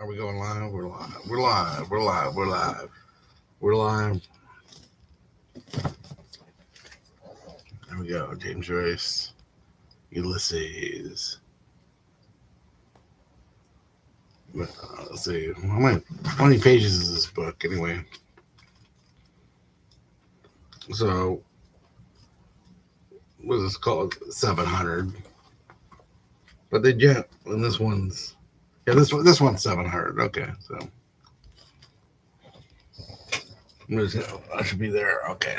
Are we going live? We're live. We're live. We're live. We're live. We're live. There we go. James Joyce. Ulysses. Let's see. How many pages is this book anyway? So, what is this called? 700. But they and this one's this one's 700. Okay, so I should be there. Okay,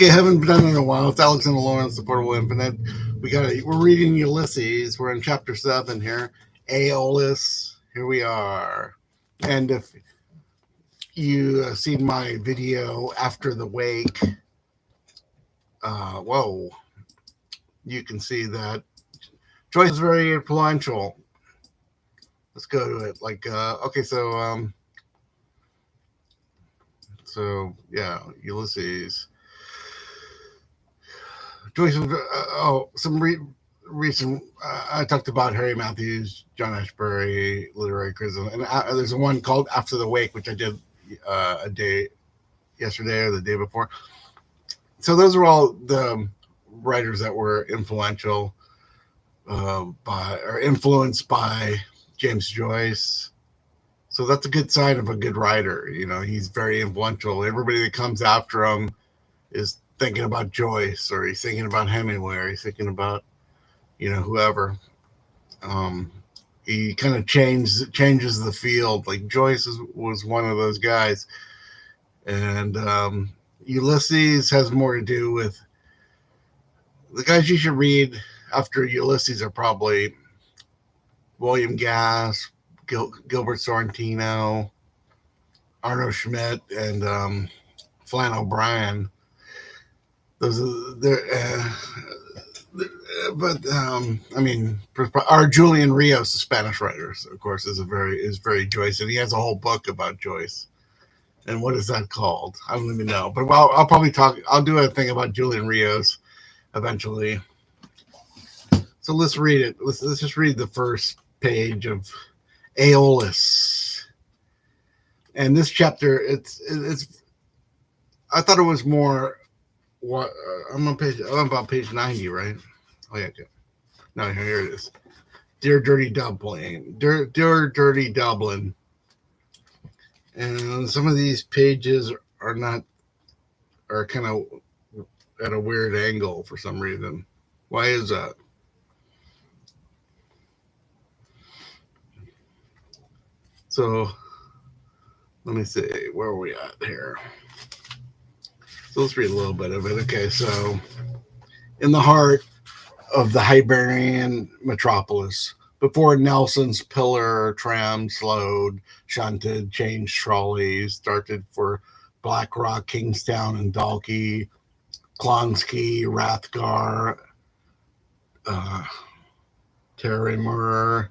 haven't done it in a while. It's Alex and Lawrence, the Portable Infinite. We're reading Ulysses. We're in chapter 7 here. Aeolus. Here we are. And if you seen my video after the wake, you can see that Joyce is very influential. Let's go to it. So Ulysses. Joyce, recent. I talked about Harry Matthews, John Ashbery, literary criticism, and there's one called After the Wake, which I did a day yesterday or the day before. So those are all the writers that were influential influenced by James Joyce. So that's a good sign of a good writer. You know, he's very influential. Everybody that comes after him is thinking about Joyce, or he's thinking about Hemingway, or he's thinking about, whoever. He kind of changes the field. Like Joyce was one of those guys. And Ulysses has more to do with the guys you should read after Ulysses are probably William Gass, Gilbert Sorrentino, Arno Schmidt, and Flann O'Brien. Those are our Julian Rios, the Spanish writer, of course, is very Joyce, and he has a whole book about Joyce. And what is that called? I don't even know. But I'll probably I'll do a thing about Julian Rios eventually. So let's read it. Let's just read the first page of Aeolus. And this chapter, it's. I thought it was more. What I'm about page 90, right? Oh yeah, okay. No, here it is. Dear Dirty Dublin. Dear Dirty Dublin. And some of these pages are kind of at a weird angle for some reason. Why is that? So let me see, where are we at here? So let's read a little bit of it. Okay, so in the heart of the Hibernian metropolis, before Nelson's pillar tram slowed, shunted, changed trolleys, started for Blackrock, Kingstown, and Dalkey, Clonskeagh, Rathgar, Terrymoor,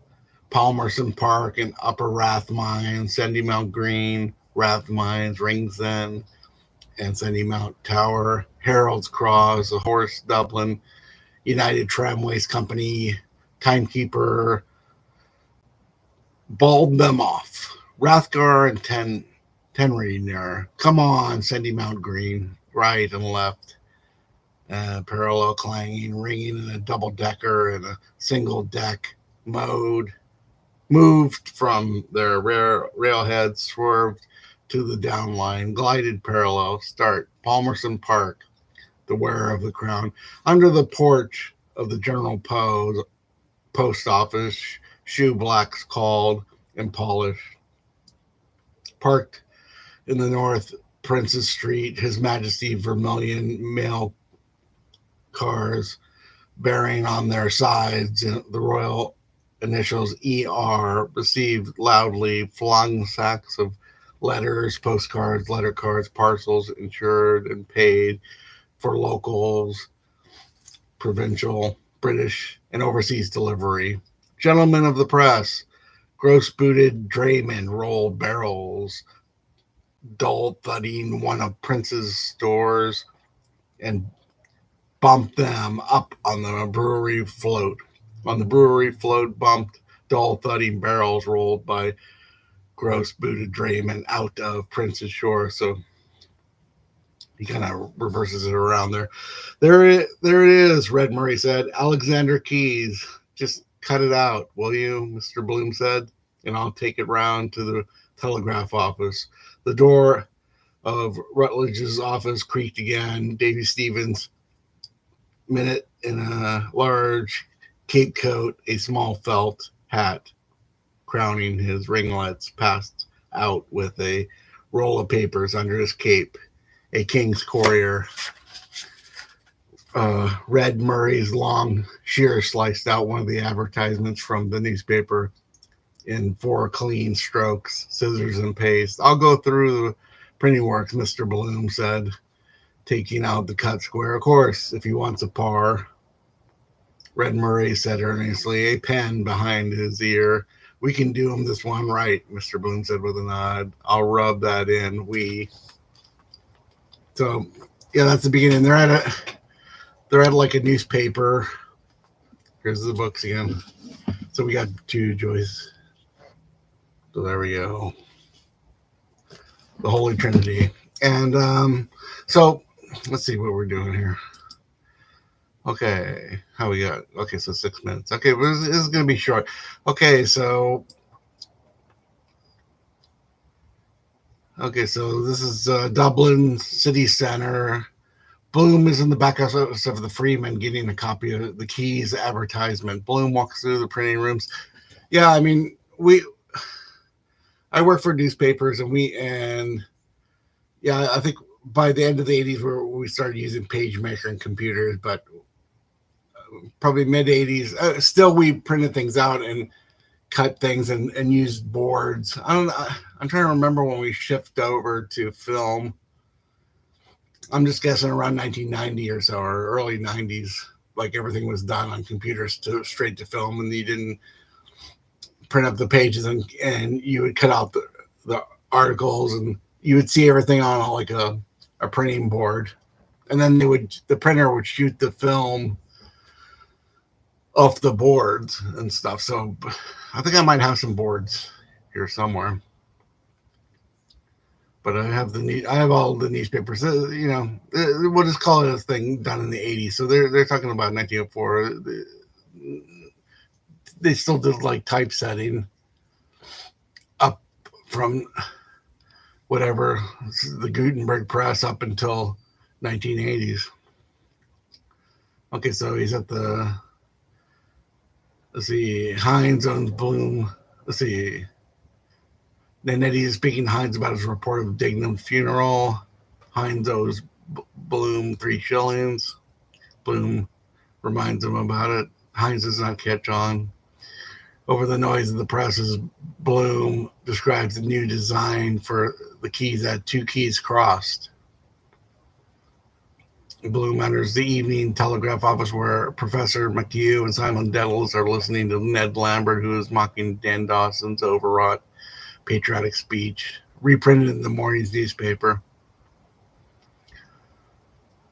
Palmerston Park, and Upper Rathmines, Sandymount Green, Rathmines, Ringsend, and Sandymount Tower, Harold's Cross, the Horse, Dublin, United Tramways Company, Timekeeper, bawled them off. Rathgar and Tenry near. Come on, Sandymount Green, right and left. Parallel clanging, ringing in a double-decker and a single-deck mode. Moved from their railhead, swerved to the downline, glided parallel, start. Palmerston Park, the wearer of the crown. Under the porch of the General Post Office, shoe blacks called and polished. Parked in the north, Prince's Street, His Majesty Vermilion mail cars bearing on their sides the royal initials ER, received loudly, flung sacks of letters, postcards, letter cards, parcels, insured and paid for locals, provincial, British, and overseas delivery. Gentlemen of the press, gross-booted draymen roll barrels, dull thudding one of Prince's stores, and bumped them up on the brewery float. On the brewery float, bumped dull thudding barrels rolled by gross booted draymen out of Prince's Shore. So he kind of reverses it around there. There it is, Red Murray said. Alexander Keys. Just cut it out, will you? Mr. Bloom said, and I'll take it round to the telegraph office. The door of Rutledge's office creaked again. Davy Stevens, minute in a large cape coat, a small felt hat crowning his ringlets, passed out with a roll of papers under his cape. A King's Courier. Red Murray's long shears sliced out one of the advertisements from the newspaper in 4 clean strokes, scissors and paste. I'll go through the printing works, Mr. Bloom said, taking out the cut square. Of course, if he wants a par. Red Murray said earnestly, a pen behind his ear. We can do him this one right, Mr. Bloom said with a nod. I'll rub that in. So, yeah, that's the beginning. They're at like a newspaper. Here's the books again. So we got 2, Joyce. So there we go. The Holy Trinity. And so let's see what we're doing here. Okay, how we got? Okay, so 6 minutes. Okay, this is going to be short. Okay, so this is Dublin city center. Bloom is in the back office of the Freeman getting a copy of the Keys advertisement. Bloom walks through the printing rooms. Yeah, I mean, I work for newspapers, and yeah, I think by the end of the 80s, we started using PageMaker and computers, but probably mid 80s, still we printed things out and cut things and used boards. I'm trying to remember when we shifted over to film. I'm just guessing around 1990 or so, or early 90s. Like everything was done on computers straight to film, and you didn't print up the pages, and you would cut out the articles, and you would see everything on like a printing board, and then the printer would shoot the film off the boards and stuff. So I think I might have some boards here somewhere. But I have all the newspapers. We'll just call it a thing done in the 80s. So they're talking about 1904. They still did like typesetting up from whatever the Gutenberg press up until 1980s. Okay, so he's at the. Let's see. Hines owns Bloom. Let's see. Nanetti is speaking to Hines about his report of Dignam's funeral. Hines owes Bloom 3 shillings. Bloom reminds him about it. Hines does not catch on. Over the noise of the presses, Bloom describes the new design for the keys at 2 keys crossed. Bloom enters the evening telegraph office where Professor McHugh and Simon Dedalus are listening to Ned Lambert, who is mocking Dan Dawson's overwrought patriotic speech, reprinted in the morning's newspaper.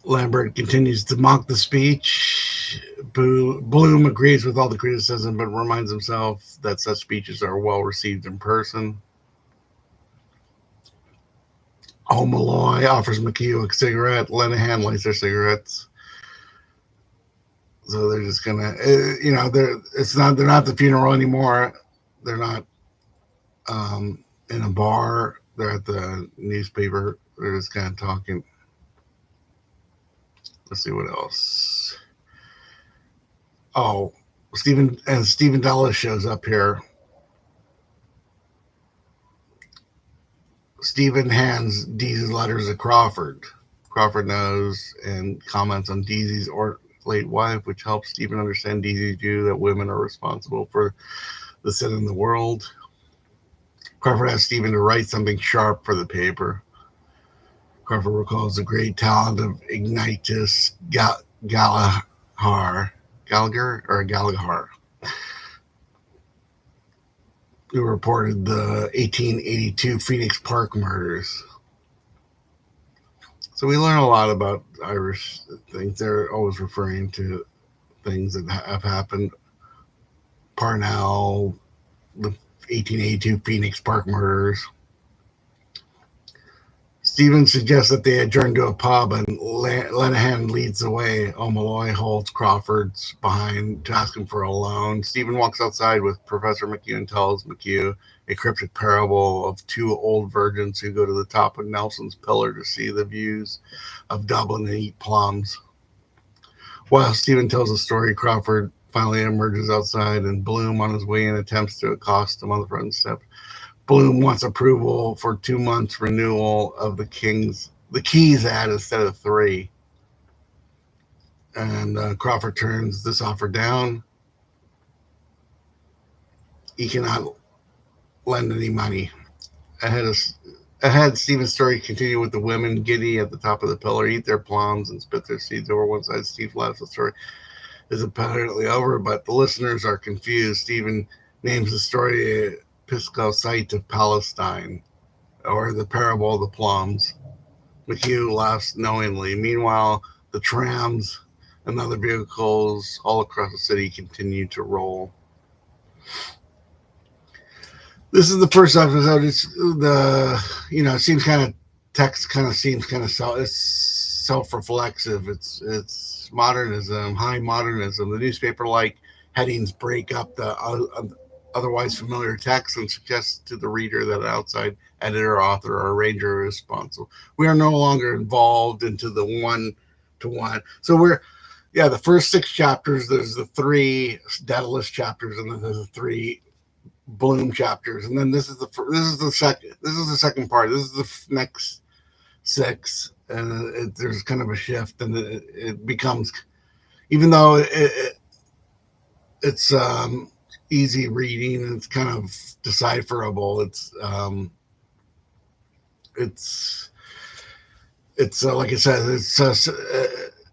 Lambert continues to mock the speech. Bloom agrees with all the criticism, but reminds himself that such speeches are well received in person. Malloy offers McHugh a cigarette. Lenehan lights their cigarettes. So they're just gonna, they're not the funeral anymore. They're not in a bar. They're at the newspaper. They're just kind of talking. Let's see what else. Oh, Stephen Dallas shows up here. Stephen hands Deezy's letters to Crawford. Crawford knows and comments on Deezy's late wife, which helps Stephen understand Deezy's view that women are responsible for the sin in the world. Crawford asks Stephen to write something sharp for the paper. Crawford recalls the great talent of Ignatius Gallagher, who reported the 1882 Phoenix Park murders. So we learn a lot about Irish things. They're always referring to things that have happened. Parnell, the 1882 Phoenix Park murders. Stephen suggests that they adjourn to a pub, and Lenehan leads the way. O'Malloy holds Crawford's behind to ask him for a loan. Stephen walks outside with Professor McHugh and tells McHugh a cryptic parable of two old virgins who go to the top of Nelson's Pillar to see the views of Dublin and eat plums. While Stephen tells the story, Crawford finally emerges outside, and Bloom, on his way in, attempts to accost him on the front step. Bloom wants approval for 2 months renewal of the Keys ad instead of 3. And Crawford turns this offer down. He cannot lend any money. Ahead, Stephen's story continued with the women giddy at the top of the pillar, eat their plums and spit their seeds over one side. Steve laughs. The story is apparently over, but the listeners are confused. Stephen names the story Episcopal site of Palestine, or the parable of the plums. McHugh laughs knowingly. Meanwhile, the trams and other vehicles all across the city continue to roll. This is the first episode. It's it seems kind of text kind of seems kind of self-reflexive. It's modernism, high modernism. The newspaper-like headings break up the otherwise familiar text and suggest to the reader that an outside editor, author, or arranger is responsible. We are no longer involved into the one-to-one. So the first 6 chapters, there's the 3 Daedalus chapters, and then there's the 3 Bloom chapters, and then this is the second part. This is the next 6, and there's kind of a shift, and it becomes, even though it's easy reading, and it's kind of decipherable. It's like I said,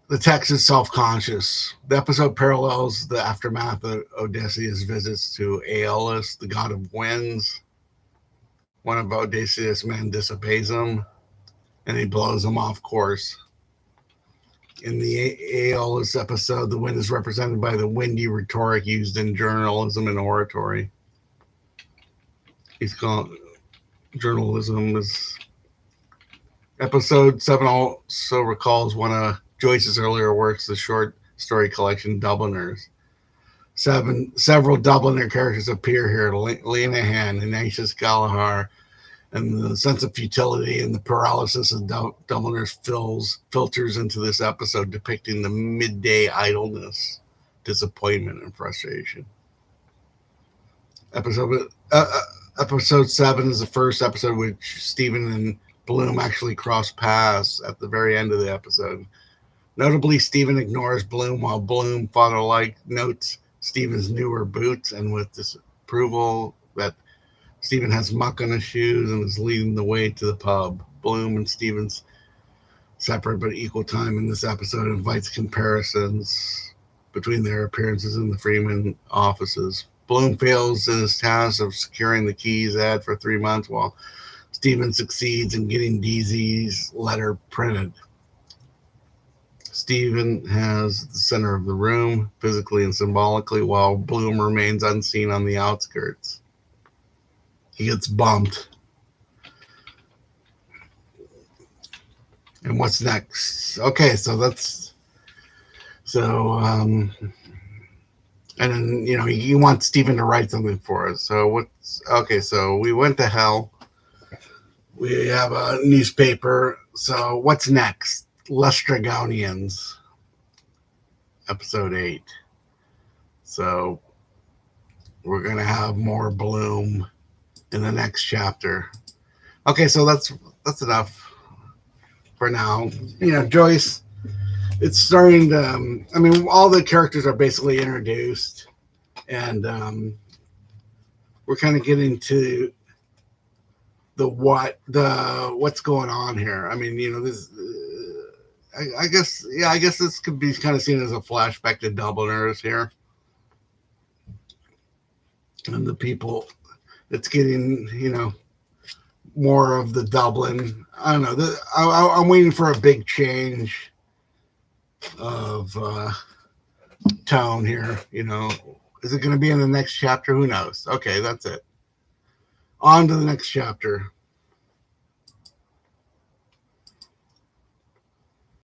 the text is self-conscious. The episode parallels the aftermath of Odysseus' visits to Aeolus, the god of winds. One of Odysseus' men disobeys him, and he blows him off course. In the Aeolus episode, the wind is represented by the windy rhetoric used in journalism and oratory. He's called journalism is. Episode 7 also recalls one of Joyce's earlier works, the short story collection Dubliners. Several Dubliner characters appear here: Lenehan, Ignatius Galahar, and the sense of futility and the paralysis of Dubliners filters into this episode, depicting the midday idleness, disappointment, and frustration. Episode 7 is the first episode which Stephen and Bloom actually cross paths at the very end of the episode. Notably, Stephen ignores Bloom, while Bloom, father-like, notes Stephen's newer boots, and with disapproval that Stephen has muck on his shoes and is leading the way to the pub. Bloom and Stephen's separate but equal time in this episode invites comparisons between their appearances in the Freeman offices. Bloom fails in his task of securing the Keys ad for 3 months, while Stephen succeeds in getting DZ's letter printed. Stephen has the center of the room, physically and symbolically, while Bloom remains unseen on the outskirts. He gets bumped. And what's next? Okay, and then, he wants Stephen to write something for us. So we went to hell. We have a newspaper. So what's next? Lestragonians, episode 8. So we're going to have more Bloom in the next chapter. Okay, so that's enough for now. Joyce, it's starting to, all the characters are basically introduced, and we're kind of getting to what's going on here. This I guess this could be kind of seen as a flashback to Dubliners here, and the people. It's getting more of the Dublin. I don't know. I'm waiting for a big change of tone here. Is it going to be in the next chapter? Who knows? Okay, that's it. On to the next chapter.